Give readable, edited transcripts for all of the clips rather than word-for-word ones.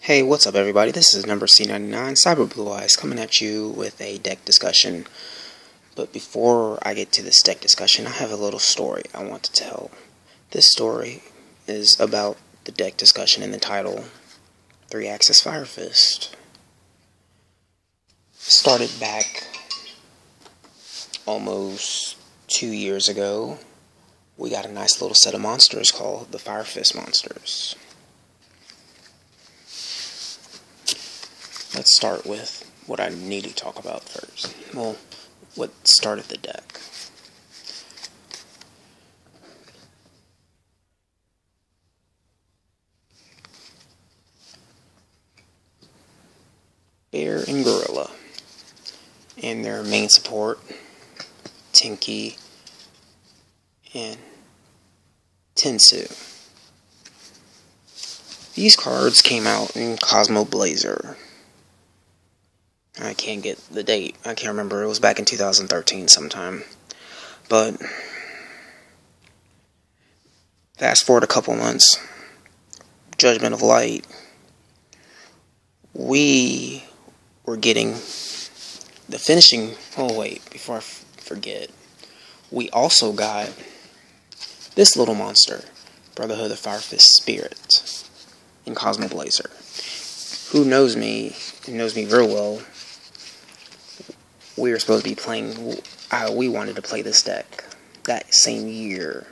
Hey, what's up everybody? This is number C99, Cyber Blue Eyes, coming at you with a deck discussion. But before I get to this deck discussion, I have a little story I want to tell. This story is about the deck discussion in the title, 3-Axis Fire Fist. Started back almost 2 years ago. We got a nice little set of monsters called the Fire Fist monsters. Let's start with what I need to talk about first. Well, what started the deck. Bear and Gorilla. And their main support, Tinky and Tensu. These cards came out in Cosmo Blazer. I can't get the date. I can't remember. It was back in 2013 sometime. But fast forward a couple months. Judgment of Light. We were getting the finishing. Oh wait, before I forget. We also got this little monster, Brotherhood of Fire Fist Spirit, in Cosmo Blazer. Who knows me very well. We were supposed to be playing, we wanted to play this deck that same year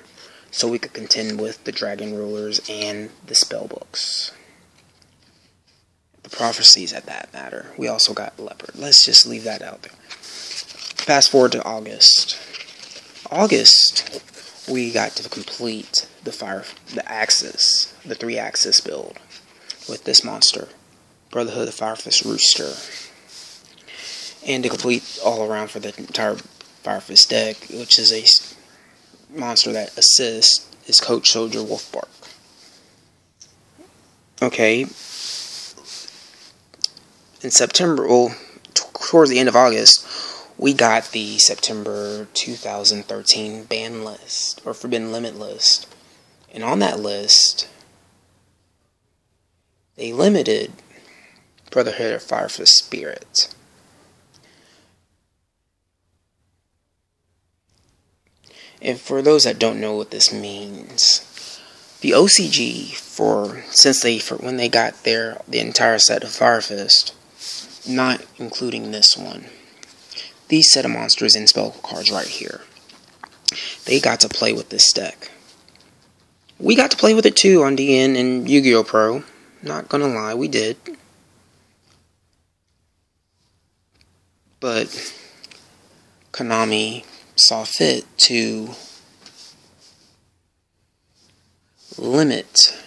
so we could contend with the Dragon Rulers and the Spellbooks. The Prophecies at that matter. We also got Leopard. Let's just leave that out there. Fast forward to August. We got to complete the 3-Axis build with this monster, Brotherhood of Fire Fist Rooster. And to complete all around for the entire Fire Fist deck, which is a monster that assists, is Coach Soldier Wolfbark. Okay. In September, well, towards the end of August, we got the September 2013 ban list, or Forbidden Limit list. And on that list, they limited Brotherhood of Fire Fist Spirit. And for those that don't know what this means, the OCG when they got the entire set of Fire Fist, not including this one, these set of monsters and spell cards right here, they got to play with this deck. We got to play with it too on DN and Yu-Gi-Oh! Pro. Not gonna lie, we did. But Konami saw fit to limit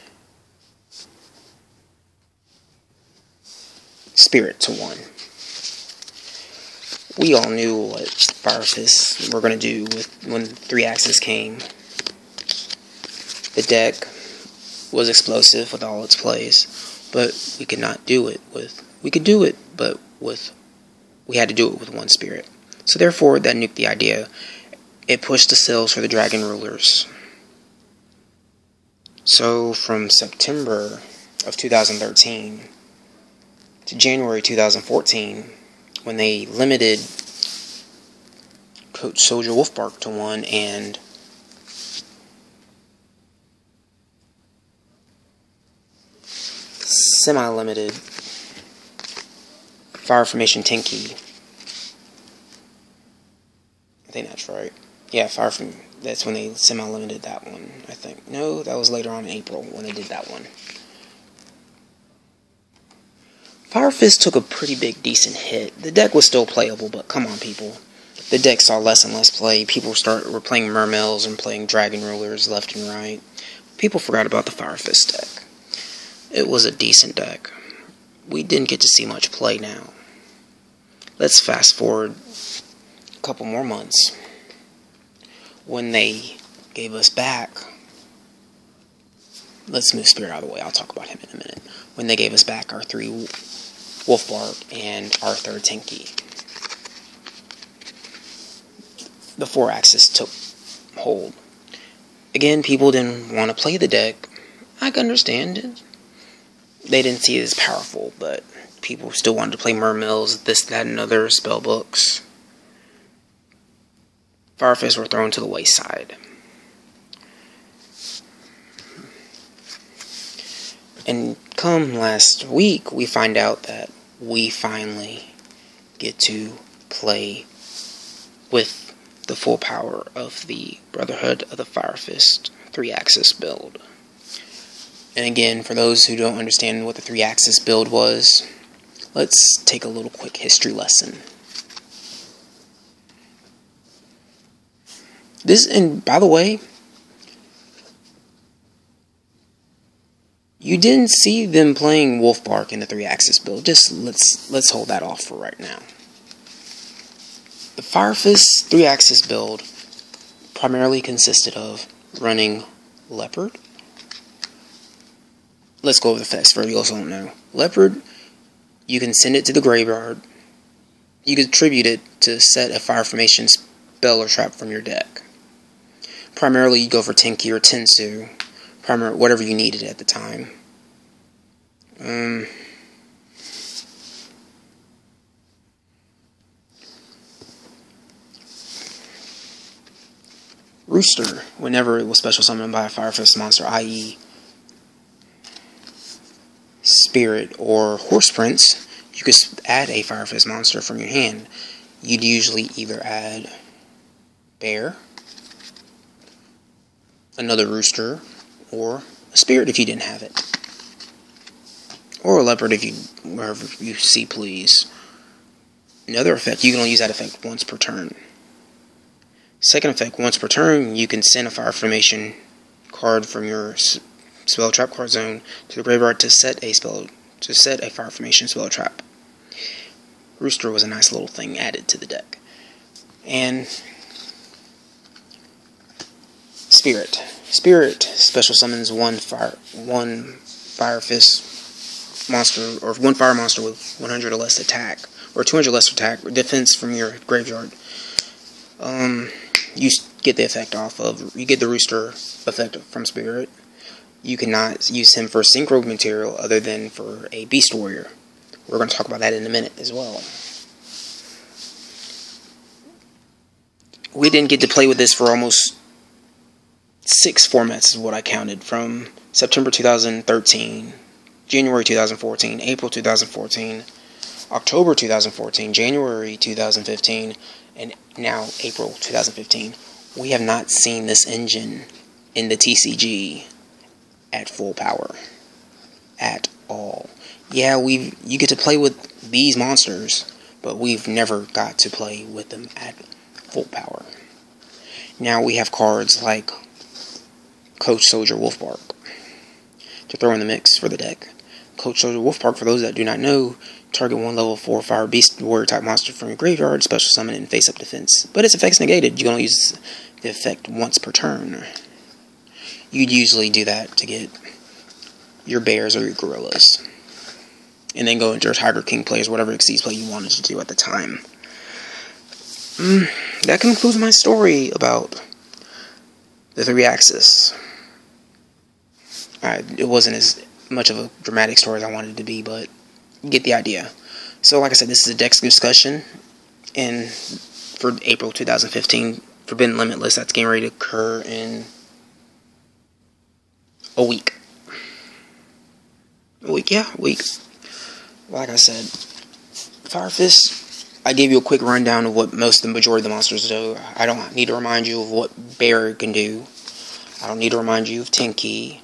Spirit to 1. We all knew what Fire Fists were going to do when 3-Axis came. The deck was explosive with all its plays, but we could not do it with... We could do it, but we had to do it with 1 Spirit. So therefore, that nuked the idea. It pushed the sales for the Dragon Rulers. So from September of 2013 to January 2014, when they limited Coach Soldier Wolfbark to 1 and semi-limited Fire Formation Tinky. I think that's right. Yeah, that's when they semi-limited that one, I think. No, that was later on in April when they did that one. Fire Fist took a pretty big, decent hit. The deck was still playable, but come on, people. The deck saw less and less play. People were playing Mermails and playing Dragon Rulers left and right. People forgot about the Fire Fist deck. It was a decent deck. We didn't get to see much play now. Let's fast forward a couple more months. When they gave us back... Let's move Spirit out of the way. I'll talk about him in a minute. When they gave us back our 3 Wolfbark and our 3rd Tinky, the 4-Axis took hold. Again, people didn't want to play the deck. I can understand it. they didn't see it as powerful, but people still wanted to play Mermills, this, that, and other spell books. Fire Fists were thrown to the wayside. And come last week, we find out that we finally get to play with the full power of the Brotherhood of the Fire Fist 3-axis build. And again, for those who don't understand what the 3-axis build was, let's take a little quick history lesson. And by the way, you didn't see them playing Wolfbark in the 3-axis build. Just let's hold that off for right now. The Fire Fist 3-axis build primarily consisted of running Leopard. Let's go over the effects for those who don't know. Leopard, you can send it to the graveyard. You can tribute it to set a fire formation spell or trap from your deck. Primarily, you go for Tenki or Tensu, whatever you needed at the time. Rooster, whenever it was special summoned by a Fire Fist monster, i.e. Spirit or Horse Prince, you could add a Fire Fist monster from your hand. You'd usually either add Bear, another Rooster, or a Spirit if you didn't have it. Or a Leopard if you, wherever you see please. Another effect, you can only use that effect once per turn. Second effect, once per turn, you can send a Fire Formation card from your spell trap card zone to the graveyard to set a Fire Formation spell trap. Rooster was a nice little thing added to the deck. And Spirit special summons one Fire Fist monster, or one fire monster with 100 or less attack, or 200 less attack, or defense from your graveyard. You get the effect you get the Rooster effect from Spirit. You cannot use him for synchro material other than for a Beast Warrior. We're going to talk about that in a minute as well. We didn't get to play with this for almost 6 formats is what I counted, from September 2013, January 2014, April 2014, October 2014, January 2015, and now April 2015. We have not seen this engine in the TCG at full power at all. Yeah, you get to play with these monsters, but we've never got to play with them at full power. Now we have cards like Coach Soldier Wolfbark to throw in the mix for the deck. Coach Soldier Wolfbark, for those that do not know, target one level 4 fire beast warrior type monster from your graveyard, special summon it, and face up defense. But its effect's negated. You can only use the effect once per turn. You'd usually do that to get your bears or your gorillas, and then go into your Tiger King plays, whatever Xyz play you wanted to do at the time. That concludes my story about the 3-axis. It wasn't as much of a dramatic story as I wanted it to be, but you get the idea. So, like I said, this is a deck discussion, and for April 2015, Forbidden Limitless, that's getting ready to occur in a week. A week. Like I said, Fire Fist, I gave you a quick rundown of what the majority of the monsters do. I don't need to remind you of what Bear can do. I don't need to remind you of Tenki.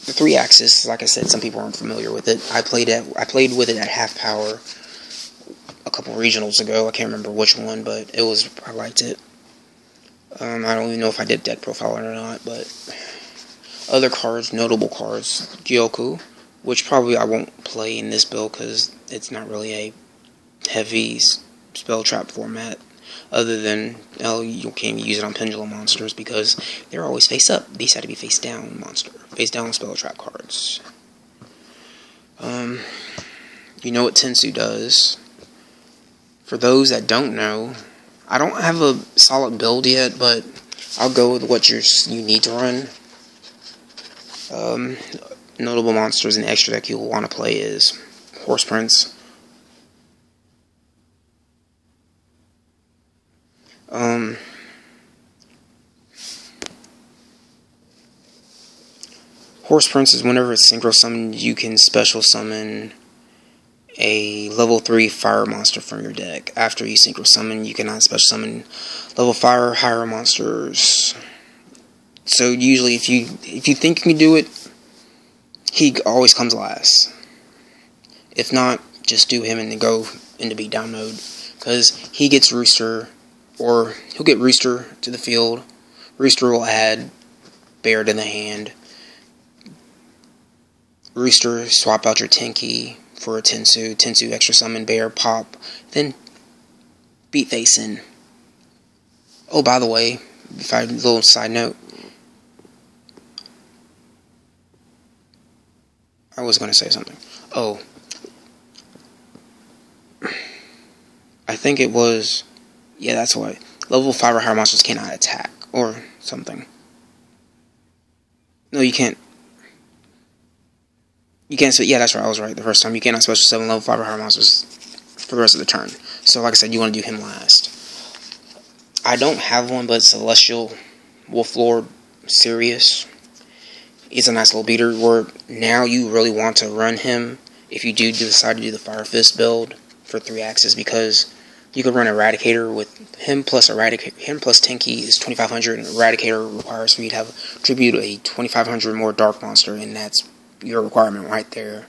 The 3-axis, like I said, some people aren't familiar with it. I played with it at half power a couple regionals ago. I can't remember which one, but I liked it. I don't even know if I did deck profile or not, but other cards, notable cards, OG-YGO, which probably I won't play in this build because it's not really a heavy spell trap format, other than you can't use it on pendulum monsters because they're always face up. These had to be face down spell trap cards. You know what Tensu does. For those that don't know, I don't have a solid build yet, but I'll go with what you need to run. notable monsters in the extra deck you'll want to play is Horse Prince. Horse Prince is whenever it's synchro summoned, you can special summon a level 3 fire monster from your deck. After you synchro summon, you cannot special summon level 5 or higher monsters. So usually if you think you can do it, he always comes last. If not, just do him and then go into beatdown mode. Because he gets Rooster, or he'll get Rooster to the field. Rooster will add Bear to the hand. Rooster, swap out your Tenki for a Tensu. Tensu extra summon Bear, pop. Then beat face in. Oh, by the way, a little side note. I was going to say something. Oh. I think it was... Yeah, that's why. Level 5 or higher monsters cannot attack. Or something. No, you can't. You can't... Yeah, that's right. I was right the first time. You cannot special summon level 5 or higher monsters for the rest of the turn. So, like I said, you want to do him last. I don't have one, but Celestial Wolflord Sirius. He's a nice little beater where now you really want to run him if you do decide to do the Fire Fist build for 3 axes, because you could run Eradicator with him plus Tenki is 2500, and Eradicator requires for you to have tribute a 2500 more dark monster, and that's your requirement right there.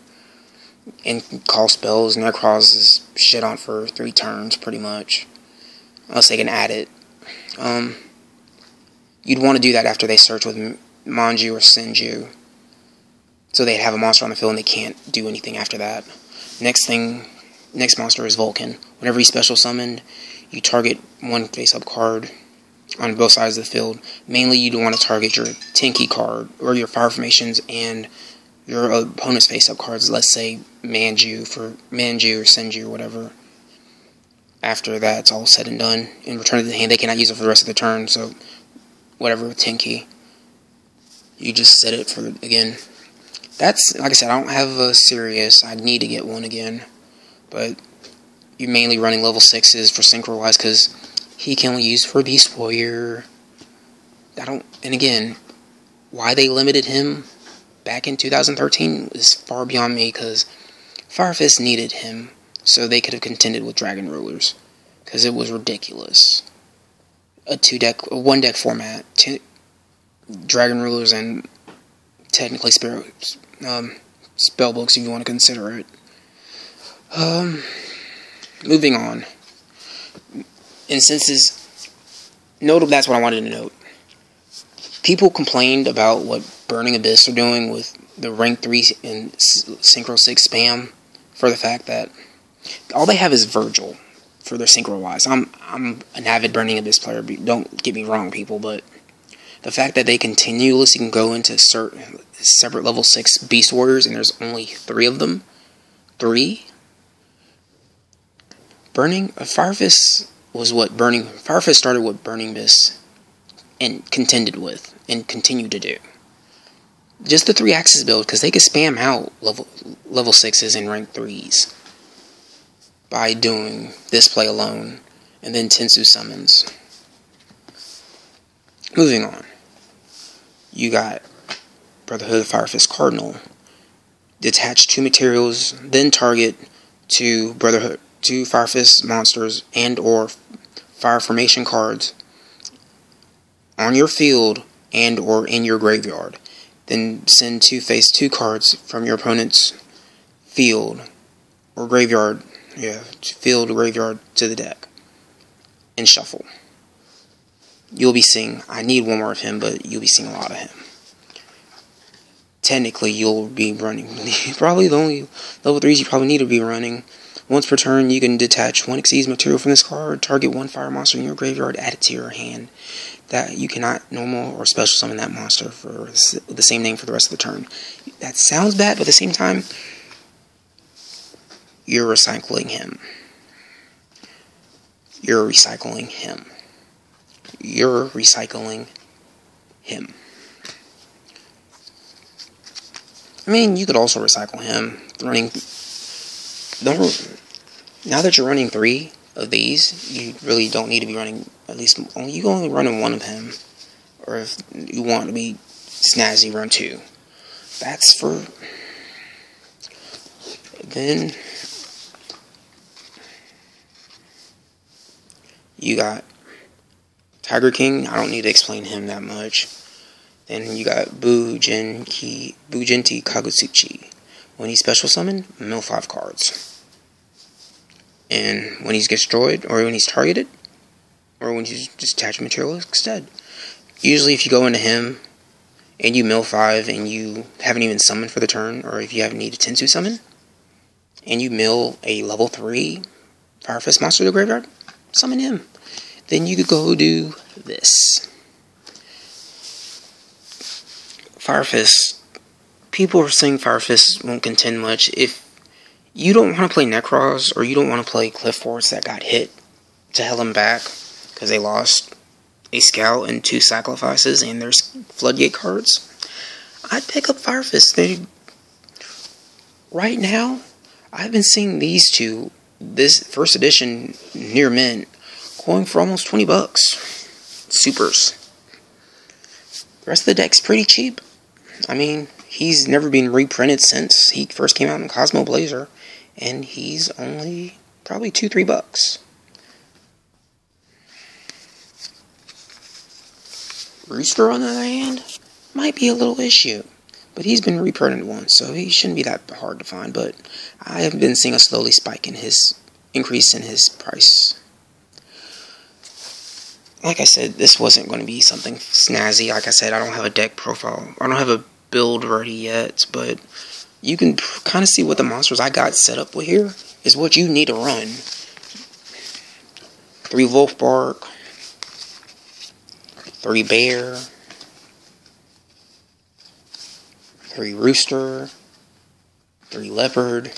And call spells, Necross is shit on for 3 turns pretty much, unless they can add it. You'd want to do that after they search with Manju or Senju, so they have a monster on the field and they can't do anything after that. Next monster is Vulcan. Whenever he's special summoned, you target one face-up card on both sides of the field. Mainly, you want to target your Tenki card, or your Fire Formations, and your opponent's face-up cards. Let's say Manju or Senju or whatever. After that's all said and done, in return to the hand, they cannot use it for the rest of the turn, so whatever, Tenki. You just set it for, again. That's, like I said, I don't have a Sirius. I need to get one again. But you're mainly running level 6s for synchro-wise, because he can only use for Beast Warrior. And again, why they limited him back in 2013 is far beyond me, because Fire Fist needed him so they could have contended with Dragon Rulers, because it was ridiculous. A 1-deck format, Dragon Rulers and technically spell books if you want to consider it. Moving on. And since this notable, that's what I wanted to note. People complained about what Burning Abyss are doing with the rank 3 and Synchro 6 spam, for the fact that all they have is Virgil for their Synchro wise. I'm an avid Burning Abyss player, don't get me wrong, people, but the fact that they continuously can go into separate level 6 Beast Warriors, and there's only 3 of them. 3? Fire Fist started what Burning Abyss and contended with, and continue to do. Just the 3 axis build, because they could spam out level 6s and rank 3s by doing this play alone, and then Tensu summons. Moving on. You got Brotherhood Fire Fist Cardinal. Detach 2 materials, then target 2 Fire Fist monsters and or Fire Formation cards on your field and or in your graveyard. Then send 2 phase 2 cards from your opponent's field or graveyard, field or graveyard to the deck, and shuffle. You'll be seeing, I need one more of him, but you'll be seeing a lot of him. Technically, you'll be running, probably the only level 3s you probably need to be running. Once per turn, you can detach 1 Xyz material from this card, target 1 fire monster in your graveyard, add it to your hand. That you cannot normal or special summon that monster for the same name for the rest of the turn. That sounds bad, but at the same time, you're recycling him. You're recycling him. You're recycling him. I mean, you could also recycle him. Now that you're running 3 of these, you really don't need to be running you can only run 1 of him. Or if you want to be snazzy, run 2. That's for... Then you got Tiger King. I don't need to explain him that much. Then you got Bujinti Kagutsuchi. When he's special summoned, mill 5 cards. And when he's destroyed, or when he's targeted, or when you just attach material instead. Usually if you go into him, and you mill 5, and you haven't even summoned for the turn, or if you haven't need a Tensu summon, and you mill a level 3 Fire Fist monster to the graveyard, summon him. Then you could go do this. Fire Fist. People are saying Fire Fist won't contend much. If you don't want to play Necros, or you don't want to play Cliff Forts that got hit to hell them back, because they lost a Scout and 2 Sacrifices and their Floodgate cards, I'd pick up Fire Fist. Right now, I've been seeing these 2, this first edition near mint, going for almost $20. Supers. The rest of the deck's pretty cheap. I mean, he's never been reprinted since he first came out in Cosmo Blazer, and he's only probably $2-3. Rooster, on the other hand, might be a little issue, but he's been reprinted once, so he shouldn't be that hard to find. But I have been seeing a slowly spike in his increase in his price. Like I said, this wasn't going to be something snazzy. Like I said, I don't have a deck profile. I don't have a build ready yet, but you can kind of see what the monsters I got set up with here is what you need to run. 3 Wolfbark, 3 Bear, 3 Rooster, 3 Leopard,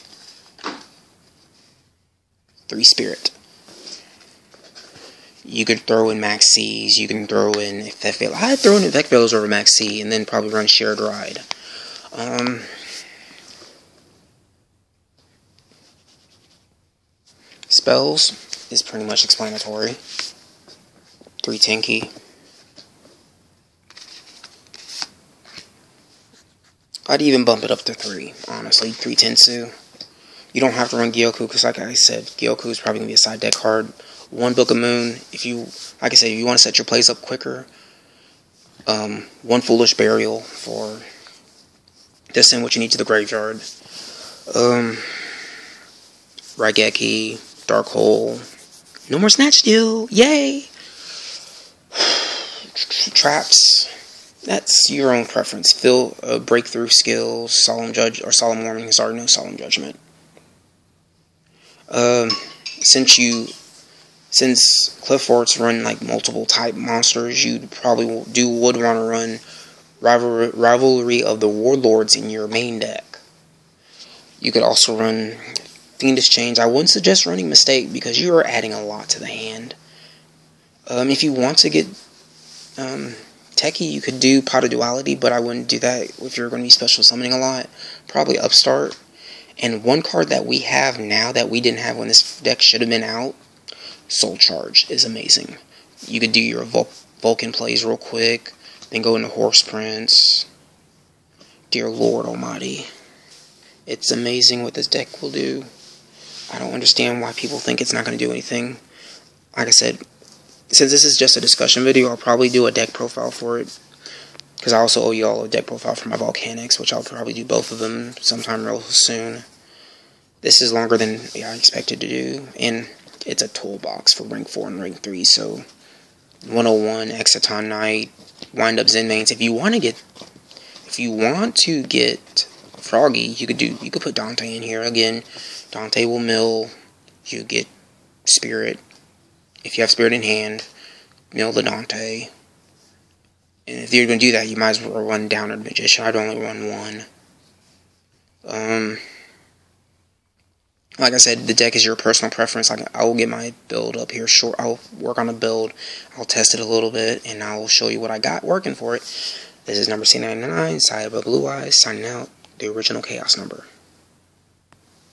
3 Spirit. You could throw in Max C's, you can throw in Effect Veil. I'd throw in Effect Veils over Max C, and then probably run Shared Ride. Spells is pretty much explanatory. 3 Tenki. I'd even bump it up to 3, honestly. 3 Tensu. You don't have to run Gyoku, because like I said, Gyoku is probably going to be a side deck card. 1 Book of Moon, if you, like I said, if you want to set your plays up quicker. 1 Foolish Burial for just send what you need to the graveyard. Raigeki, Dark Hole. No more Snatch Steal, yay! Traps. That's your own preference. Breakthrough Skills, Solemn Judge, or Solemn Warning. Sorry, no Solemn Judgment. Since Cliff Forts run like multiple type monsters, you probably would want to run Rivalry of the Warlords in your main deck. You could also run Fiendish Chains. I wouldn't suggest running Mistake because you are adding a lot to the hand. If you want to get techie, you could do Pot of Duality, but I wouldn't do that if you're going to be special summoning a lot. Probably Upstart. And 1 card that we have now that we didn't have when this deck should have been out, Soul Charge, is amazing. You could do your Vulcan plays real quick, then go into Horse Prince. Dear Lord Almighty. It's amazing what this deck will do. I don't understand why people think it's not going to do anything. Like I said, since this is just a discussion video, I'll probably do a deck profile for it. Because I also owe you all a deck profile for my Volcanics, which I'll probably do both of them sometime real soon. This is longer than I expected to do, and it's a toolbox for Ring 4 and Ring 3, so 101, Exciton Knight, Wind Up Zen Mains. If you want to get Froggy, you could put Dante in here. Again, Dante will mill, you get Spirit. If you have Spirit in hand, mill the Dante. And if you're going to do that, you might as well run Downward Magician. I'd only run 1. Like I said, the deck is your personal preference. I will get my build up here short. I'll work on a build. I'll test it a little bit, and I'll show you what I got working for it. This is number C99, Cyber Blue Eyes, signing out. the original chaos number.